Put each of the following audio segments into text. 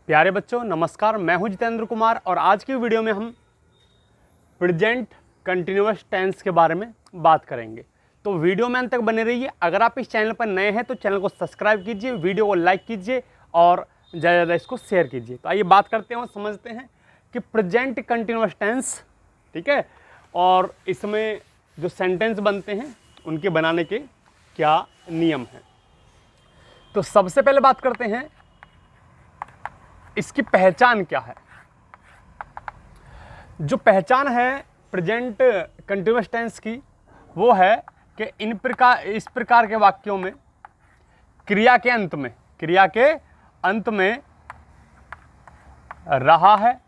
प्यारे बच्चों नमस्कार, मैं हूं जितेंद्र कुमार और आज की वीडियो में हम प्रेजेंट कंटिन्यूअस टेंस के बारे में बात करेंगे। तो वीडियो में अंत तक बने रहिए। अगर आप इस चैनल पर नए हैं तो चैनल को सब्सक्राइब कीजिए, वीडियो को लाइक कीजिए और ज़्यादा से ज़्यादा इसको शेयर कीजिए। तो आइए बात करते हैं और समझते हैं कि प्रेजेंट कंटिन्यूअस टेंस, ठीक है, और इसमें जो सेंटेंस बनते हैं उनके बनाने के क्या नियम हैं। तो सबसे पहले बात करते हैं इसकी पहचान क्या है। जो पहचान है प्रेजेंट कंटिन्यूअस टेंस की वो है कि इस प्रकार के वाक्यों में क्रिया के अंत में रहा है,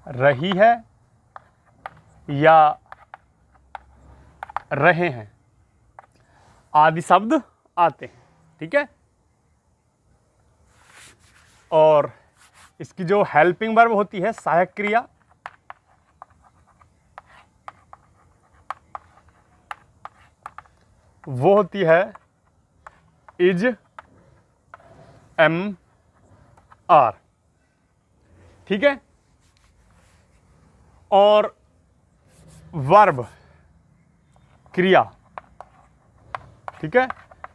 रही है या रहे हैं आदि शब्द आते हैं, ठीक है। और इसकी जो हेल्पिंग वर्ब होती है, सहायक क्रिया, वो होती है इज, एम, आर, ठीक है। और वर्ब क्रिया, ठीक है,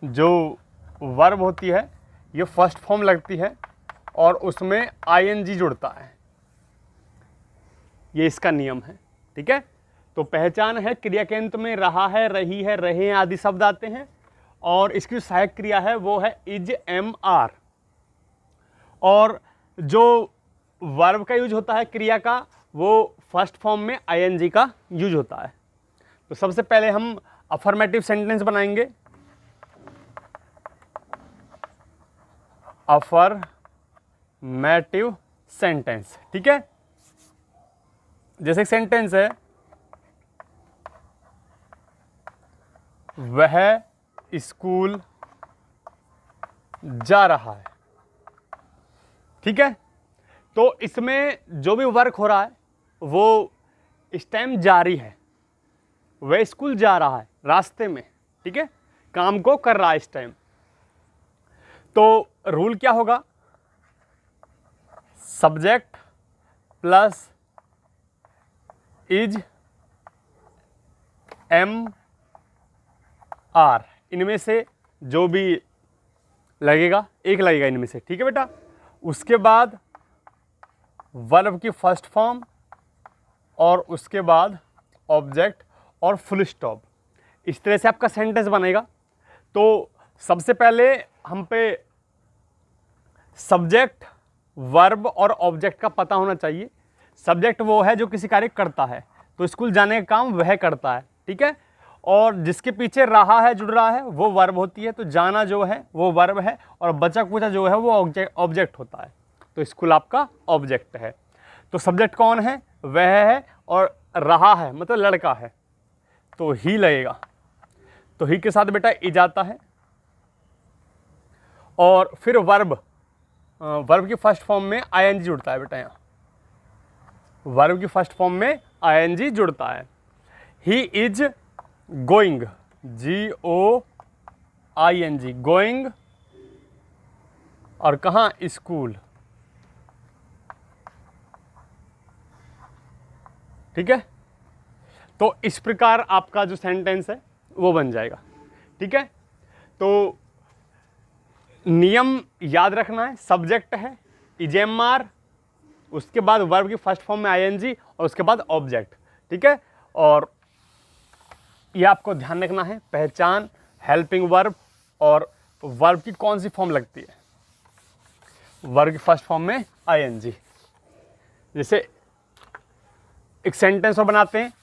जो वर्ब होती है ये फर्स्ट फॉर्म लगती है और उसमें आईएनजी जुड़ता है, ये इसका नियम है, ठीक है। तो पहचान है क्रिया के अंत में रहा है, रही है, रहे हैं आदि शब्द आते हैं। और इसकी जो सहायक क्रिया है वो है इज, एम, आर। और जो वर्ब का यूज होता है क्रिया का, वो फर्स्ट फॉर्म में आईएनजी का यूज होता है। तो सबसे पहले हम अफर्मेटिव सेंटेंस बनाएंगे। अफर्मेटिव सेंटेंस, ठीक है। जैसे सेंटेंस है, वह स्कूल जा रहा है, ठीक है। तो इसमें जो भी वर्क हो रहा है वो इस टाइम जारी है, वह स्कूल जा रहा है, रास्ते में, ठीक है, काम को कर रहा है इस टाइम। तो रूल क्या होगा, subject plus is, am, are, इनमें से जो भी लगेगा एक लगेगा इनमें से, ठीक है बेटा। उसके बाद वर्ब की फर्स्ट फॉर्म और उसके बाद ऑब्जेक्ट और फुल स्टॉप। इस तरह से आपका सेंटेंस बनेगा। तो सबसे पहले हम पे सब्जेक्ट, वर्ब और ऑब्जेक्ट का पता होना चाहिए। सब्जेक्ट वो है जो किसी कार्य करता है, तो स्कूल जाने का काम वह करता है, ठीक है। और जिसके पीछे रहा है, जुड़ रहा है, वो वर्ब होती है। तो जाना जो है वो वर्ब है और बचा कुचा जो है वो ऑब्जेक्ट होता है। तो स्कूल आपका ऑब्जेक्ट है। तो सब्जेक्ट कौन है, वह है, और रहा है मतलब लड़का है, तो ही लगेगा। तो ही के साथ बेटा इज आता है। और फिर वर्ब की फर्स्ट फॉर्म में आईएनजी जुड़ता है बेटा। यहाँ वर्ब की फर्स्ट फॉर्म में आईएनजी जुड़ता है। He is going, GOING, going, और कहाँ, स्कूल, ठीक है। तो इस प्रकार आपका जो सेंटेंस है वो बन जाएगा, ठीक है। तो नियम याद रखना है, सब्जेक्ट है इजेमआर, उसके बाद वर्ब की फर्स्ट फॉर्म में आईएनजी और उसके बाद ऑब्जेक्ट, ठीक है। और ये आपको ध्यान रखना है, पहचान, हेल्पिंग वर्ब और वर्ब की कौन सी फॉर्म लगती है, वर्ब की फर्स्ट फॉर्म में आईएनजी। जैसे एक सेंटेंस और बनाते हैं,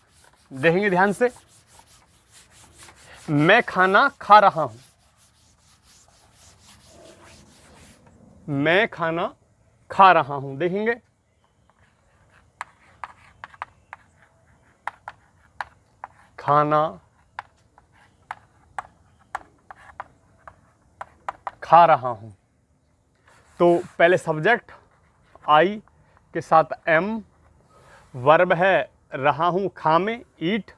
देखेंगे ध्यान से। मैं खाना खा रहा हूं, मैं खाना खा रहा हूं, देखेंगे। खाना खा रहा हूं, तो पहले सब्जेक्ट आई के साथ एम, वर्ब है रहा हूं खा में, ईट,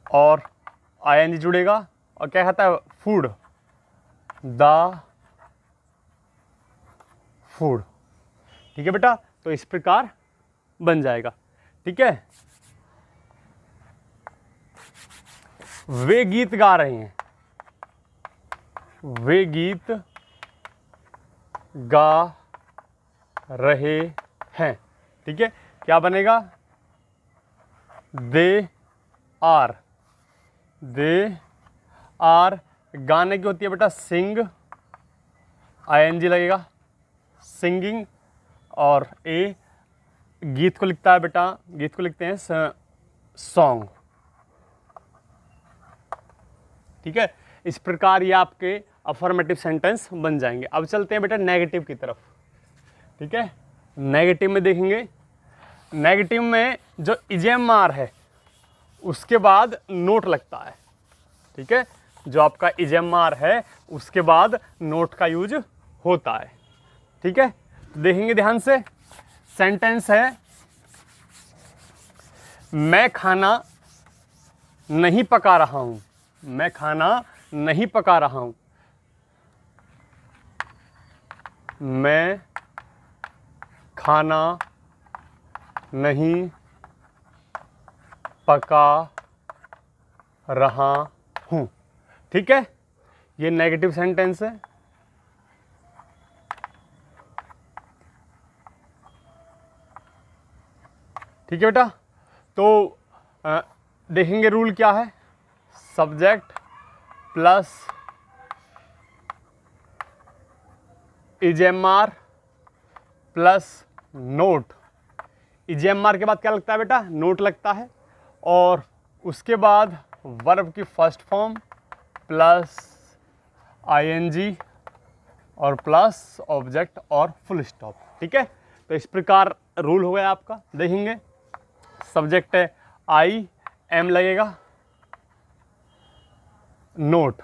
और आईएनजी जुड़ेगा और क्या कहता है, फूड, द फूड। ठीक है बेटा, तो इस प्रकार बन जाएगा। ठीक है, वे गीत गा रहे हैं, वे गीत गा रहे हैं। ठीक है, क्या बनेगा? दे आर, दे आर गाने की होती है बेटा सिंग, ING लगेगा, सिंगिंग, और ए गीत को लिखता है बेटा, गीत को लिखते हैं सॉन्ग। ठीक है, इस प्रकार ये आपके अफर्मेटिव सेंटेंस बन जाएंगे। अब चलते हैं बेटा नेगेटिव की तरफ। ठीक है, नेगेटिव में देखेंगे, नेगेटिव में जो इजेमआर है उसके बाद नोट लगता है। ठीक है, जो आपका इजेमआर है उसके बाद नोट का यूज होता है। ठीक है, देखेंगे ध्यान से, सेंटेंस है मैं खाना नहीं पका रहा हूं, मैं खाना नहीं पका रहा हूं, मैं खाना नहीं पका रहा हूं। ठीक है, ये नेगेटिव सेंटेंस है। ठीक है बेटा, तो देखेंगे रूल क्या है, सब्जेक्ट प्लस इजेमआर प्लस नोट। इजेमआर के बाद क्या लगता है बेटा? नोट लगता है, और उसके बाद वर्ब की फर्स्ट फॉर्म प्लस ING और प्लस ऑब्जेक्ट और फुल स्टॉप। ठीक है, तो इस प्रकार रूल हो गया आपका। देखेंगे सब्जेक्ट है IM लगेगा, नोट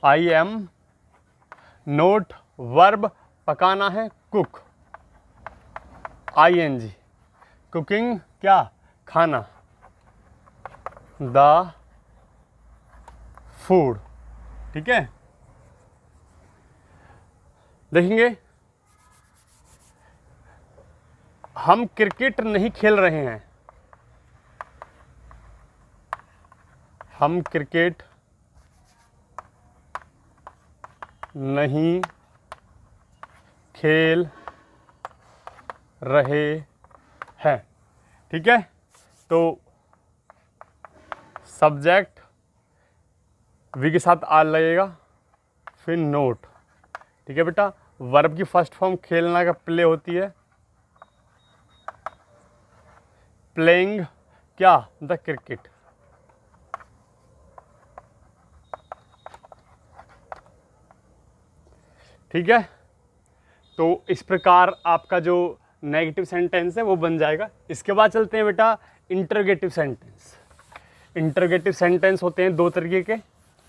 IM, नोट वर्ब पकाना है कुक, ING, कुकिंग क्या? खाना, द फूड। ठीक है, देखेंगे हम क्रिकेट नहीं खेल रहे हैं, हम क्रिकेट नहीं खेल रहे हैं। ठीक है, तो सब्जेक्ट वी के साथ आर लगेगा, फिर नोट। ठीक है बेटा, वर्ब की फर्स्ट फॉर्म खेलना का प्ले होती है, प्लेइंग क्या? The cricket. ठीक है, तो इस प्रकार आपका जो नेगेटिव सेंटेंस है वो बन जाएगा। इसके बाद चलते हैं बेटा इंटरोगेटिव सेंटेंस। इंटरोगेटिव सेंटेंस होते हैं दो तरीके के।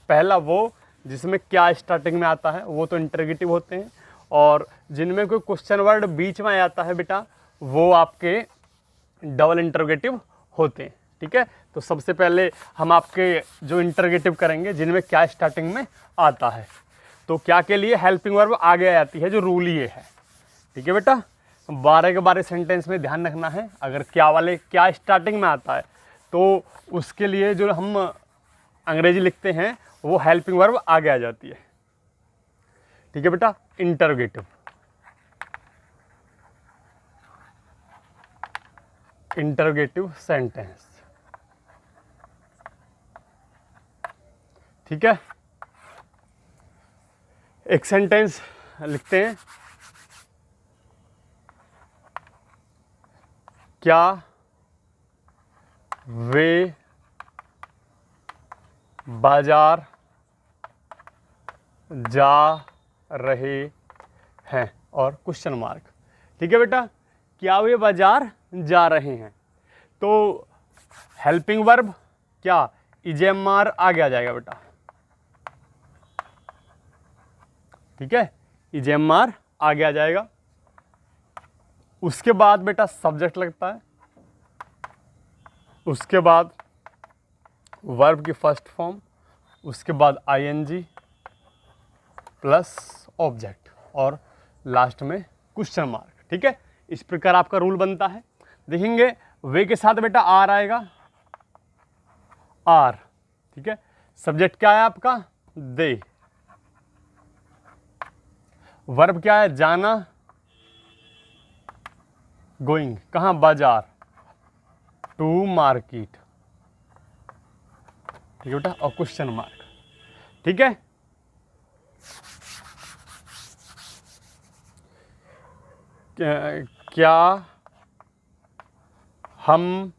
पहला वो जिसमें क्या स्टार्टिंग में आता है वो तो इंटरोगेटिव होते हैं, और जिनमें कोई क्वेश्चन वर्ड बीच में आता है बेटा वो आपके डबल इंटरोगेटिव होते हैं। ठीक है, तो सबसे पहले हम आपके जो इंटरोगेटिव करेंगे जिनमें क्या स्टार्टिंग में आता है, तो क्या के लिए हेल्पिंग वर्ब आगे आ जाती है, जो रूल ये है। ठीक है बेटा, 12 के 12 सेंटेंस में ध्यान रखना है, अगर क्या वाले क्या स्टार्टिंग में आता है तो उसके लिए जो हम अंग्रेजी लिखते हैं वो हेल्पिंग वर्ब आगे आ जाती है। ठीक है बेटा, इंटरोगेटिव, इंटरोगेटिव सेंटेंस। ठीक है, एक सेंटेंस लिखते हैं, क्या वे बाजार जा रहे हैं, और क्वेश्चन मार्क। ठीक है बेटा, क्या वे बाजार जा रहे हैं, तो हेल्पिंग वर्ब क्या? इजेमआर आगे आ जाएगा बेटा। ठीक है, इजेमआर आगे आ जाएगा। उसके बाद बेटा सब्जेक्ट लगता है, उसके बाद वर्ब की फर्स्ट फॉर्म, उसके बाद ING, प्लस ऑब्जेक्ट और लास्ट में क्वेश्चन मार्क। ठीक है, इस प्रकार आपका रूल बनता है। देखेंगे वे के साथ बेटा आर आएगा, आर। ठीक है, सब्जेक्ट क्या है आपका, दे। वर्ब क्या है, जाना, गोइंग, कहाँ, बाजार, टू मार्केट। ठीक है बेटा, और क्वेश्चन मार्क। ठीक है, क्या हम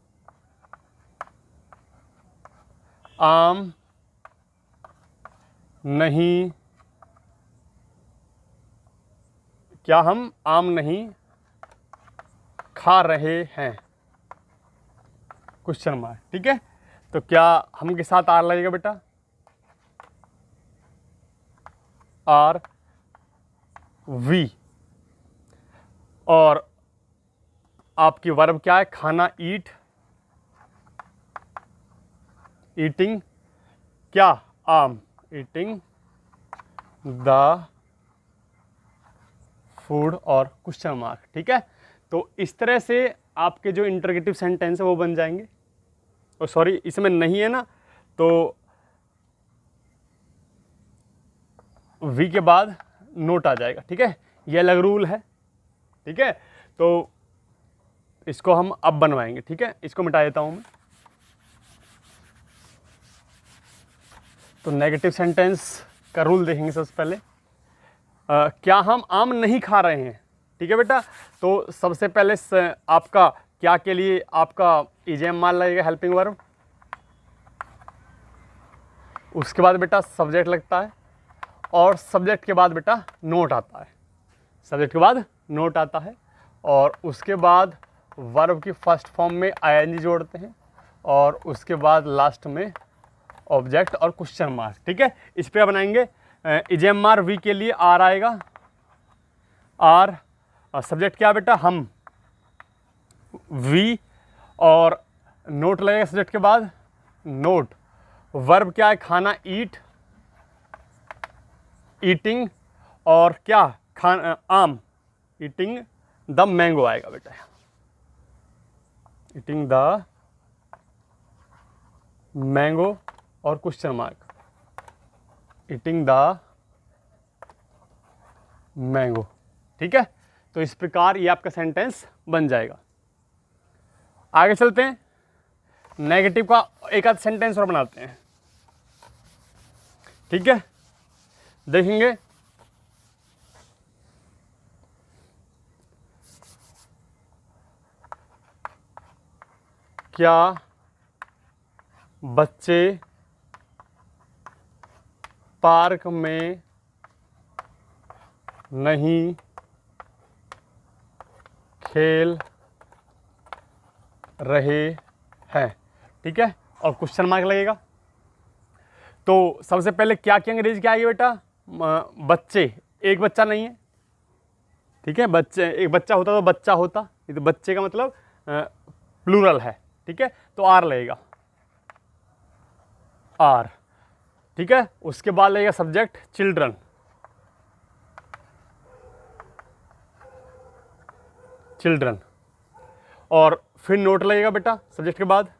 आम नहीं, क्या हम आम नहीं खा रहे हैं, क्वेश्चन मार्क। ठीक है, तो क्या हम के साथ आर लगेगा बेटा, आर वी। और आपकी वर्ब क्या है, खाना, ईट, ईटिंग, क्या, आम, ईटिंग द फूड और क्वेश्चन मार्क। ठीक है, तो इस तरह से आपके जो इंटरोगेटिव सेंटेंस है वो बन जाएंगे। और सॉरी, इसमें नहीं है ना, तो वी के बाद नोट आ जाएगा। ठीक है, ये अलग रूल है। ठीक है, तो इसको हम अब बनवाएंगे। ठीक है, इसको मिटा देता हूं मैं। तो नेगेटिव सेंटेंस का रूल देखेंगे सबसे पहले। क्या हम आम नहीं खा रहे हैं। ठीक है बेटा, तो सबसे पहले आपका क्या के लिए आपका इजेम मान लगेगा, हेल्पिंग वर्ब। उसके बाद बेटा सब्जेक्ट लगता है, और सब्जेक्ट के बाद बेटा नोट आता है। सब्जेक्ट के बाद नोट आता है, और उसके बाद वर्ब की फर्स्ट फॉर्म में आईएनजी जोड़ते हैं, और उसके बाद लास्ट में ऑब्जेक्ट और क्वेश्चन मार्क। ठीक है, इस पर बनाएंगे। इजेमआर वी के लिए आर आएगा, आर। सब्जेक्ट क्या बेटा, हम, वी, और नोट लगेगा सब्जेक्ट के बाद, नोट। वर्ब क्या है, खाना, ईट, ईटिंग, और क्या, खाना, आम, ईटिंग द मैंगो आएगा बेटा, ईटिंग द मैंगो और question mark, eating the mango. ठीक है, तो इस प्रकार ये आपका सेंटेंस बन जाएगा। आगे चलते हैं, नेगेटिव का एक आध सेंटेंस और बनाते हैं। ठीक है, देखेंगे क्या बच्चे पार्क में नहीं खेल रहे हैं। ठीक है, और क्वेश्चन मार्क लगेगा। तो सबसे पहले क्या की अंग्रेजी क्या आएगी बेटा, बच्चे, एक बच्चा नहीं है। ठीक है, बच्चे, एक बच्चा होता तो बच्चा होता, ये तो बच्चे का मतलब प्लूरल है। ठीक है, तो आर लगेगा, आर। ठीक है, उसके बाद लगेगा सब्जेक्ट, चिल्ड्रन, चिल्ड्रन, और फिर नोट लगेगा बेटा सब्जेक्ट के बाद,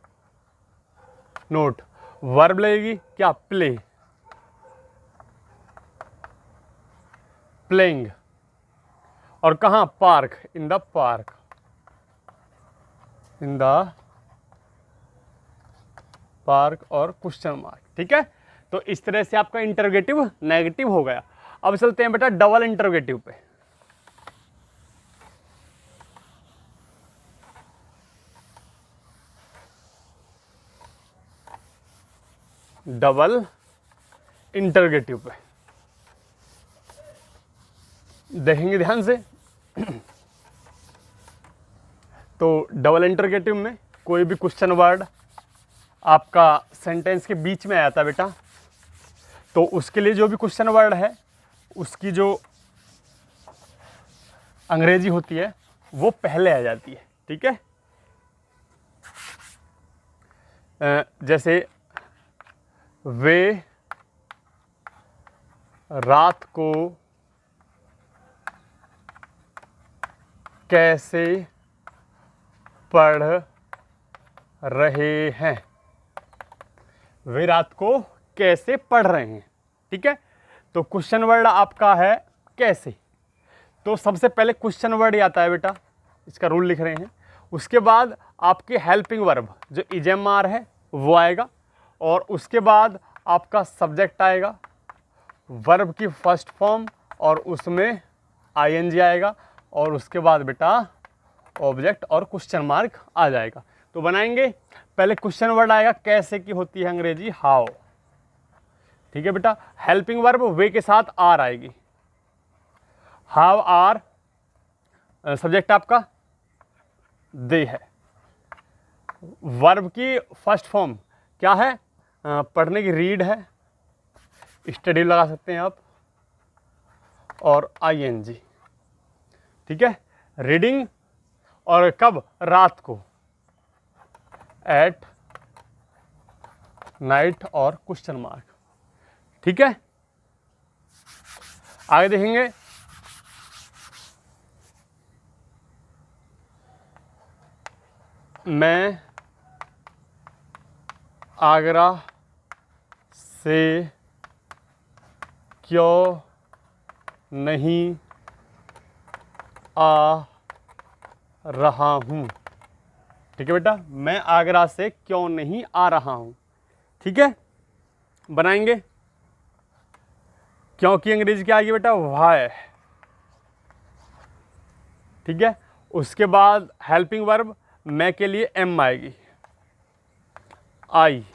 नोट। वर्ब लगेगी क्या, प्ले, प्लेइंग, और कहाँ, park, in the park, in the park और क्वेश्चन मार्क। ठीक है, तो इस तरह से आपका इंटरोगेटिव नेगेटिव हो गया। अब चलते हैं बेटा डबल इंटरोगेटिव पे। डबल इंटरोगेटिव पे देखेंगे ध्यान से। तो डबल इंटरोगेटिव में कोई भी क्वेश्चन वर्ड आपका सेंटेंस के बीच में आया था बेटा, तो उसके लिए जो भी क्वेश्चन वर्ड है उसकी जो अंग्रेजी होती है वो पहले आ जाती है। ठीक है, जैसे वे रात को कैसे पढ़ रहे हैं। वे रात को कैसे पढ़ रहे हैं। ठीक है, तो क्वेश्चन वर्ड आपका है कैसे। तो सबसे पहले क्वेश्चन वर्ड ही आता है बेटा, इसका रूल लिख रहे हैं। उसके बाद आपके हेल्पिंग वर्ब जो इजेमआर है वो आएगा, और उसके बाद आपका सब्जेक्ट आएगा, वर्ब की फर्स्ट फॉर्म और उसमें आईएनजी आएगा, और उसके बाद बेटा ऑब्जेक्ट और क्वेश्चन मार्क आ जाएगा। तो बनाएंगे, पहले क्वेश्चन वर्ड आएगा कैसे की होती है अंग्रेजी हाउ। ठीक है बेटा, हेल्पिंग वर्ब वे के साथ आर आएगी, हाउ आर, सब्जेक्ट आपका दे है, वर्ब की फर्स्ट फॉर्म क्या है, पढ़ने की रीड है, स्टडी लगा सकते हैं आप, और आईएनजी। ठीक है, रीडिंग, और कब, रात को, एट नाइट, और क्वेश्चन मार्क। ठीक है, आगे देखेंगे। मैं आगरा से क्यों नहीं आ रहा हूँ। ठीक है बेटा, मैं आगरा से क्यों नहीं आ रहा हूँ। ठीक है, बनाएंगे, क्योंकि अंग्रेजी क्या आएगी बेटा, व्हाई। ठीक है, उसके बाद हेल्पिंग वर्ब मैं के लिए एम आएगी, आई,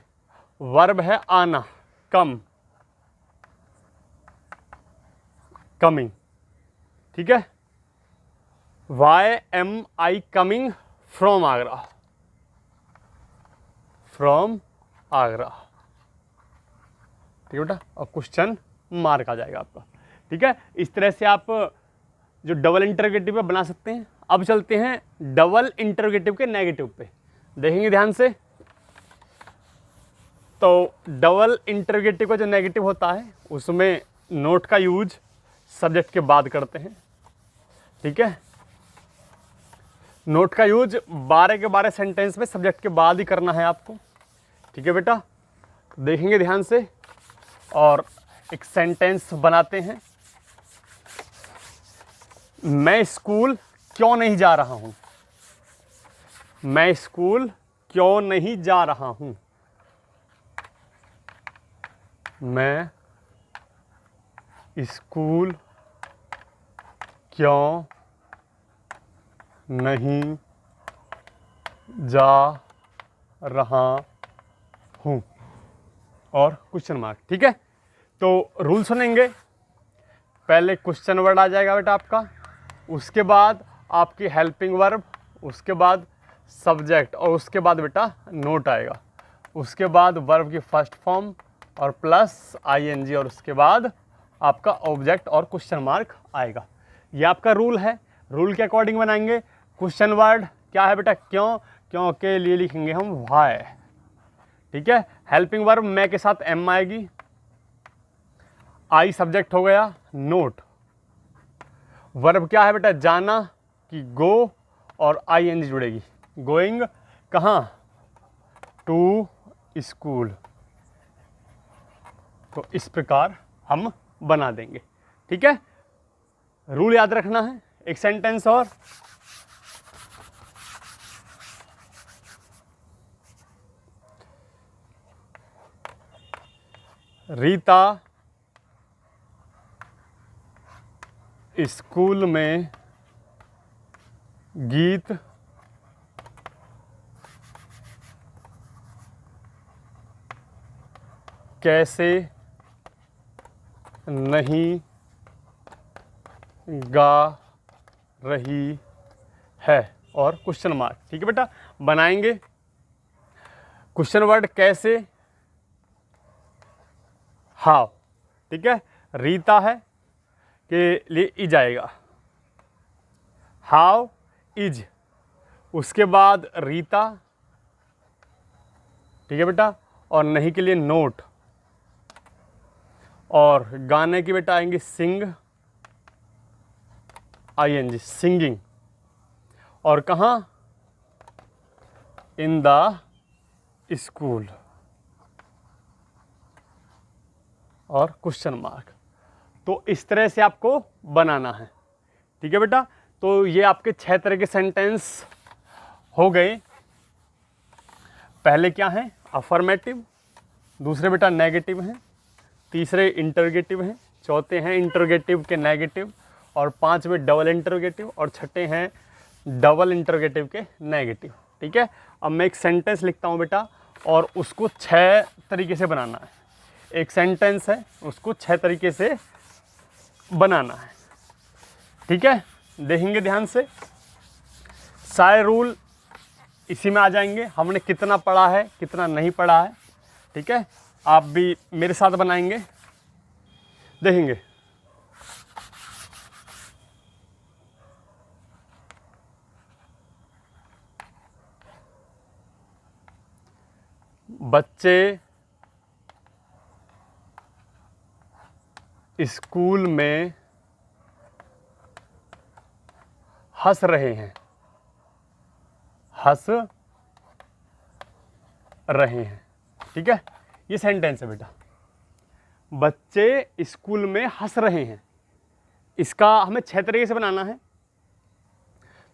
वर्ब है आना, कम, कमिंग। ठीक है, why am I coming from Agra, from Agra. ठीक है बेटा, और क्वेश्चन मार्क आ जाएगा आपका। ठीक है, इस तरह से आप जो डबल इंटरोगेटिव पे बना सकते हैं। अब चलते हैं डबल इंटरोगेटिव के नेगेटिव पे, देखेंगे ध्यान से। तो डबल इंटरोगेटिव का जो नेगेटिव होता है उसमें नोट का यूज सब्जेक्ट के बाद करते हैं। ठीक है, नोट का यूज 12 के 12 सेंटेंस में सब्जेक्ट के बाद ही करना है आपको। ठीक है बेटा, देखेंगे ध्यान से और एक सेंटेंस बनाते हैं। मैं स्कूल क्यों नहीं जा रहा हूं। मैं स्कूल क्यों नहीं जा रहा हूं। मैं स्कूल क्यों नहीं जा रहा हूं, और क्वेश्चन मार्क। ठीक है, तो रूल सुनेंगे। पहले क्वेश्चन वर्ड आ जाएगा बेटा आपका, उसके बाद आपकी हेल्पिंग वर्ब, उसके बाद सब्जेक्ट, और उसके बाद बेटा नोट आएगा, उसके बाद वर्ब की फर्स्ट फॉर्म और प्लस आईएनजी, और उसके बाद आपका ऑब्जेक्ट और क्वेश्चन मार्क आएगा। ये आपका रूल है। रूल के अकॉर्डिंग बनाएंगे। क्वेश्चन वर्ड क्या है बेटा, क्यों, क्यों के लिए लिखेंगे हम व्हाई। ठीक है, हेल्पिंग वर्ब मैं के साथ एम आएगी, आई सब्जेक्ट हो गया, नोट, वर्ब क्या है बेटा, जाना कि गो, और आईएनजी जुड़ेगी, गोइंग कहाँ, टू स्कूल। तो इस प्रकार हम बना देंगे। ठीक है, रूल याद रखना है। एक सेंटेंस और, रीता स्कूल में गीत कैसे नहीं गा रही है, और क्वेश्चन मार्क। ठीक है बेटा, बनाएंगे। क्वेश्चन वर्ड कैसे, हाउ। ठीक है, रीता है के लिए इज आएगा, हाउ इज, उसके बाद रीता। ठीक है बेटा, और नहीं के लिए नोट, और गाने की बेटा आएंगी सिंग, ING, सिंगिंग। और कहाँ? इन द स्कूल और क्वेश्चन मार्क। तो इस तरह से आपको बनाना है, ठीक है बेटा। तो ये आपके 6 तरह के सेंटेंस हो गए। पहले क्या है? अफर्मेटिव, दूसरे बेटा नेगेटिव हैं, तीसरे इंटरोगेटिव हैं, चौथे हैं इंटरोगेटिव के नेगेटिव, और पांचवें डबल इंटरोगेटिव, और छठे हैं डबल इंटरोगेटिव के नेगेटिव, ठीक है। अब मैं एक सेंटेंस लिखता हूँ बेटा, और उसको 6 तरीके से बनाना है। एक सेंटेंस है, उसको 6 तरीके से बनाना है, ठीक है। देखेंगे ध्यान से, सारे रूल इसी में आ जाएंगे। हमने कितना पढ़ा है, कितना नहीं पढ़ा है, ठीक है। आप भी मेरे साथ बनाएंगे, देखेंगे। बच्चे स्कूल में हंस रहे हैं, हंस रहे हैं, ठीक है। ये सेंटेंस है बेटा, बच्चे स्कूल में हंस रहे हैं। इसका हमें 6 तरीके से बनाना है।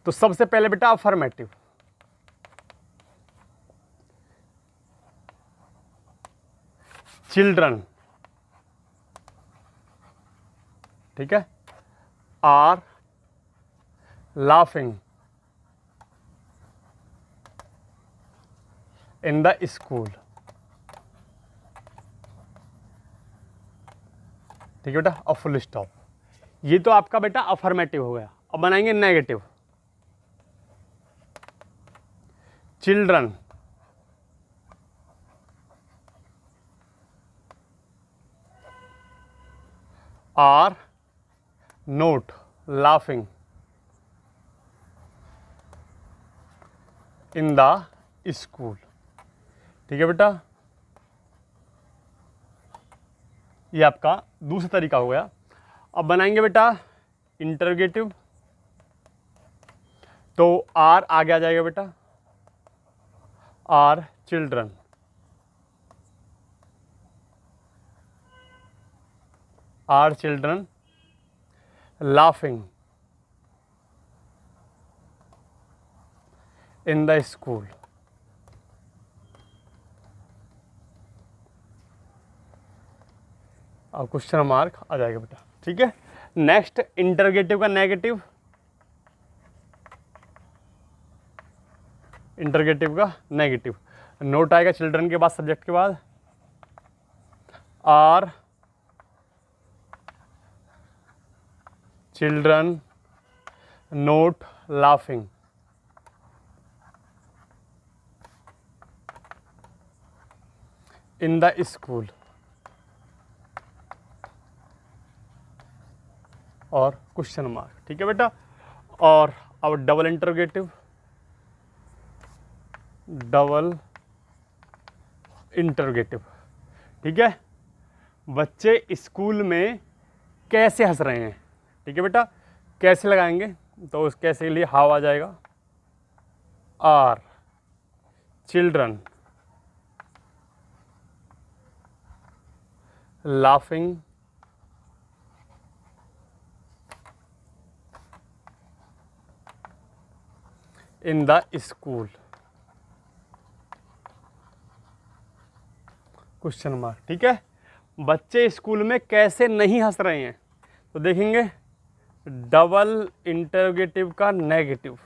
तो सबसे पहले बेटा अफर्मेटिव, चिल्ड्रन, ठीक है, are laughing in the school, ठीक है बेटा, और फुल स्टॉप। ये तो आपका बेटा अफर्मेटिव हो गया। अब बनाएंगे negative, children are not laughing in the school, ठीक है बेटा। ये आपका दूसरा तरीका हो गया। अब बनाएंगे बेटा इंटरोगेटिव, तो आर आगे आ जाएगा बेटा, are children, are children laughing in the school, और क्वेश्चन मार्क आ जाएगा बेटा, ठीक है। नेक्स्ट इंटरोगेटिव का नेगेटिव, इंटरोगेटिव का नेगेटिव, नोट आएगा चिल्ड्रन के बाद, सब्जेक्ट के बाद, are children not laughing in the school, और क्वेश्चन मार्क, ठीक है बेटा। और अब डबल इंटरोगेटिव, डबल इंटरोगेटिव, ठीक है। बच्चे स्कूल में कैसे हंस रहे हैं, ठीक है बेटा। कैसे लगाएंगे? तो उस कैसे के लिए हाउ आ जाएगा, are children laughing in the school, question mark, ठीक है। बच्चे स्कूल में कैसे नहीं हंस रहे हैं, तो देखेंगे डबल इंटरोगेटिव का नेगेटिव,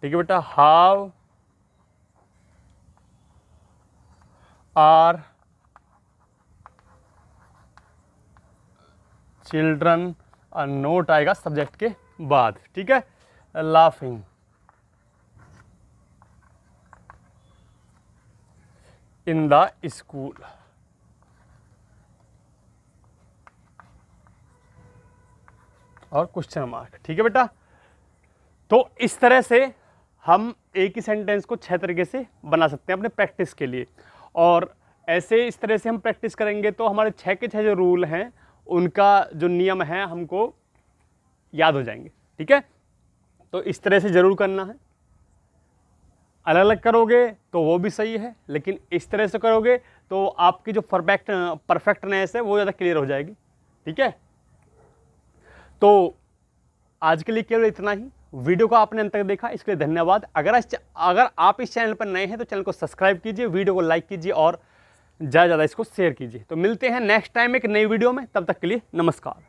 ठीक है बेटा, हाउ आर चिल्ड्रन, नोट आएगा सब्जेक्ट के बाद, ठीक है, लाफिंग इन द स्कूल, और क्वेश्चन मार्क, ठीक है बेटा। तो इस तरह से हम एक ही सेंटेंस को 6 तरीके से बना सकते हैं अपने प्रैक्टिस के लिए। और ऐसे इस तरह से हम प्रैक्टिस करेंगे तो हमारे 6 के 6 जो रूल हैं उनका जो नियम है हमको याद हो जाएंगे। ठीक है, तो इस तरह से ज़रूर करना है। अलग अलग करोगे तो वो भी सही है, लेकिन इस तरह से करोगे तो आपकी जो परफेक्टनेस है वो ज़्यादा क्लियर हो जाएगी। ठीक है, तो आज के लिए केवल इतना ही। वीडियो को आपने अंत तक देखा इसके लिए धन्यवाद। अगर आप इस चैनल पर नए हैं तो चैनल को सब्सक्राइब कीजिए, वीडियो को लाइक कीजिए और ज़्यादा से ज़्यादा इसको शेयर कीजिए। तो मिलते हैं नेक्स्ट टाइम एक नई वीडियो में, तब तक के लिए नमस्कार।